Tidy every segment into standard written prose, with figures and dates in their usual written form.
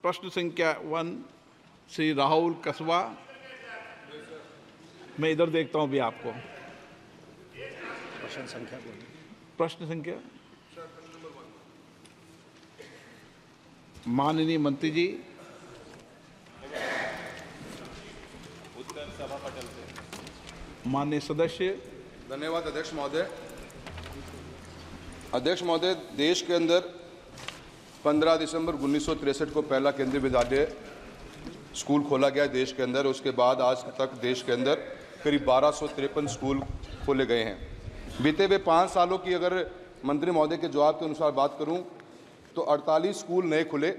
प्रश्न संख्या 1 श्री राहुल कसवा। मैं इधर देखता हूं भी आपको। प्रश्न संख्या माननीय मंत्री जी। उत्तर सभा पटल से। माननीय सदस्य। धन्यवाद अध्यक्ष महोदय। अध्यक्ष महोदय, देश के अंदर 15 दिसंबर 1963 को पहला केंद्रीय विद्यालय स्कूल खोला गया देश के अंदर। उसके बाद आज तक देश के अंदर करीब 1253 स्कूल खोले गए हैं। बीते हुए 5 सालों की अगर मंत्री महोदय के जवाब के अनुसार बात करूं तो 48 स्कूल नए खुले,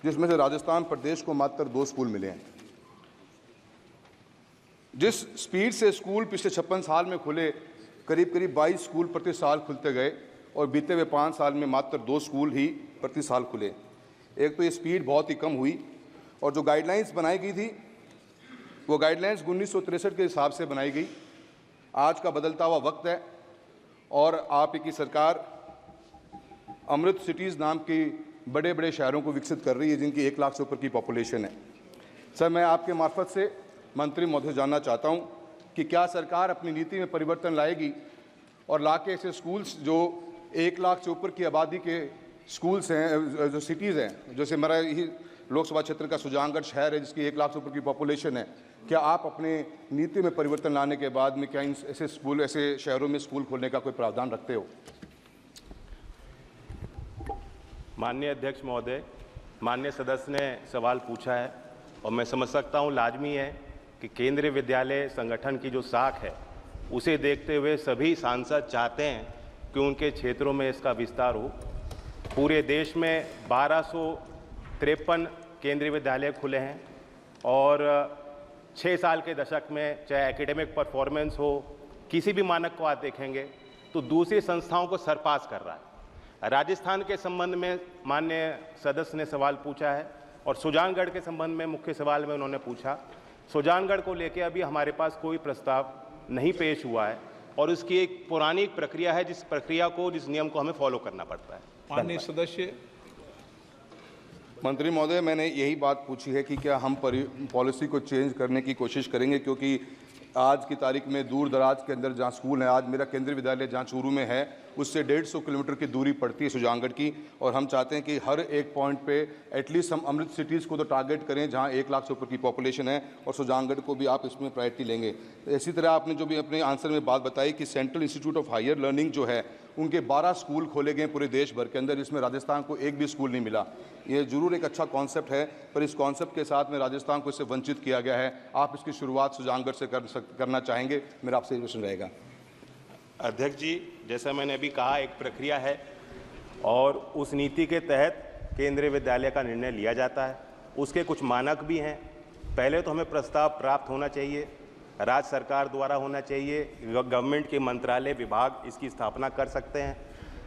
जिसमें से राजस्थान प्रदेश को मात्र 2 स्कूल मिले हैं। जिस स्पीड से स्कूल पिछले 56 साल में खुले, करीब 22 स्कूल प्रति साल खुलते गए और बीते हुए 5 साल में मात्र 2 स्कूल ही प्रति साल खुले। एक तो ये स्पीड बहुत ही कम हुई और जो गाइडलाइंस बनाई गई थी वो गाइडलाइंस 1963 के हिसाब से बनाई गई। आज का बदलता हुआ वक्त है और आप की सरकार अमृत सिटीज़ नाम की बड़े बड़े शहरों को विकसित कर रही है, जिनकी 1 लाख से ऊपर की पॉपुलेशन है। सर, मैं आपके मार्फत से मंत्री महोदय से जानना चाहता हूं कि क्या सरकार अपनी नीति में परिवर्तन लाएगी और लाके ऐसे स्कूल्स जो 1 लाख से ऊपर की आबादी के स्कूल्स हैं, जो सिटीज़ हैं, जैसे मेरा यही लोकसभा क्षेत्र का सुजानगढ़ शहर है जिसकी 1 लाख से ऊपर की पॉपुलेशन है, क्या आप अपने नीति में परिवर्तन लाने के बाद में क्या इन ऐसे शहरों में स्कूल खोलने का कोई प्रावधान रखते हो? माननीय अध्यक्ष महोदय, माननीय सदस्य ने सवाल पूछा है और मैं समझ सकता हूं लाजमी है कि केंद्रीय विद्यालय संगठन की जो साख है उसे देखते हुए सभी सांसद चाहते हैं कि उनके क्षेत्रों में इसका विस्तार हो। पूरे देश में 1253 केंद्रीय विद्यालय खुले हैं और 6 साल के दशक में चाहे एकेडमिक परफॉर्मेंस हो, किसी भी मानक को आप देखेंगे तो दूसरी संस्थाओं को सरपास कर रहा है। राजस्थान के संबंध में माननीय सदस्य ने सवाल पूछा है और सुजानगढ़ के संबंध में मुख्य सवाल में उन्होंने पूछा। सुजानगढ़ को लेकर अभी हमारे पास कोई प्रस्ताव नहीं पेश हुआ है और उसकी एक पुरानी प्रक्रिया है, जिस प्रक्रिया को, जिस नियम को हमें फॉलो करना पड़ता है। माननीय सदस्य। मंत्री महोदय, मैंने यही बात पूछी है कि क्या हम पॉलिसी को चेंज करने की कोशिश करेंगे, क्योंकि आज की तारीख में दूर दराज के अंदर जहाँ स्कूल है, आज मेरा केंद्रीय विद्यालय जहाँ चूरू में है उससे 150 किलोमीटर की दूरी पड़ती है सुजानगढ़ की, और हम चाहते हैं कि हर एक पॉइंट पे एटलीस्ट हम अमृत सिटीज़ को तो टारगेट करें जहाँ 1 लाख से ऊपर की पॉपुलेशन है, और सुजानगढ़ को भी आप इसमें प्रायोरिटी लेंगे। इसी तरह आपने जो भी अपने आंसर में बात बताई कि central institute of higher learning जो है उनके 12 स्कूल खोले गए पूरे देश भर के अंदर, इसमें राजस्थान को एक भी स्कूल नहीं मिला। ये जरूर एक अच्छा कॉन्सेप्ट है, पर इस कॉन्सेप्ट के साथ में राजस्थान को इससे वंचित किया गया है। आप इसकी शुरुआत सुजानगढ़ से करना चाहेंगे? मेरा आपसे क्वेश्चन रहेगा। अध्यक्ष जी, जैसा मैंने अभी कहा, एक प्रक्रिया है और उस नीति के तहत केंद्रीय विद्यालय का निर्णय लिया जाता है। उसके कुछ मानक भी हैं। पहले तो हमें प्रस्ताव प्राप्त होना चाहिए, राज्य सरकार द्वारा होना चाहिए, गवर्नमेंट के मंत्रालय विभाग इसकी स्थापना कर सकते हैं।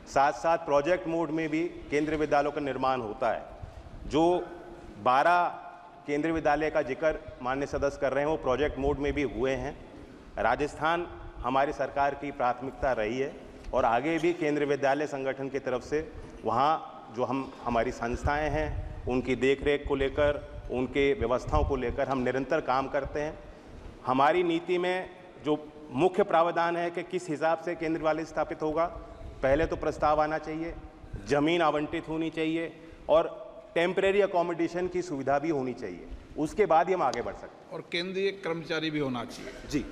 साथ साथ प्रोजेक्ट मोड में भी केंद्रीय विद्यालयों का निर्माण होता है। जो 12 केंद्रीय विद्यालय का जिक्र माननीय सदस्य कर रहे हैं वो प्रोजेक्ट मोड में भी हुए हैं। राजस्थान हमारी सरकार की प्राथमिकता रही है और आगे भी केंद्रीय विद्यालय संगठन की तरफ से वहाँ जो हमारी संस्थाएं हैं उनकी देखरेख को लेकर, उनके व्यवस्थाओं को लेकर हम निरंतर काम करते हैं। हमारी नीति में जो मुख्य प्रावधान है कि किस हिसाब से केंद्रीय विद्यालय स्थापित होगा, पहले तो प्रस्ताव आना चाहिए, ज़मीन आवंटित होनी चाहिए और टेम्परेरी अकोमोडेशन की सुविधा भी होनी चाहिए। उसके बाद ही हम आगे बढ़ सकते हैं। और केंद्रीय कर्मचारी भी होना चाहिए। जी।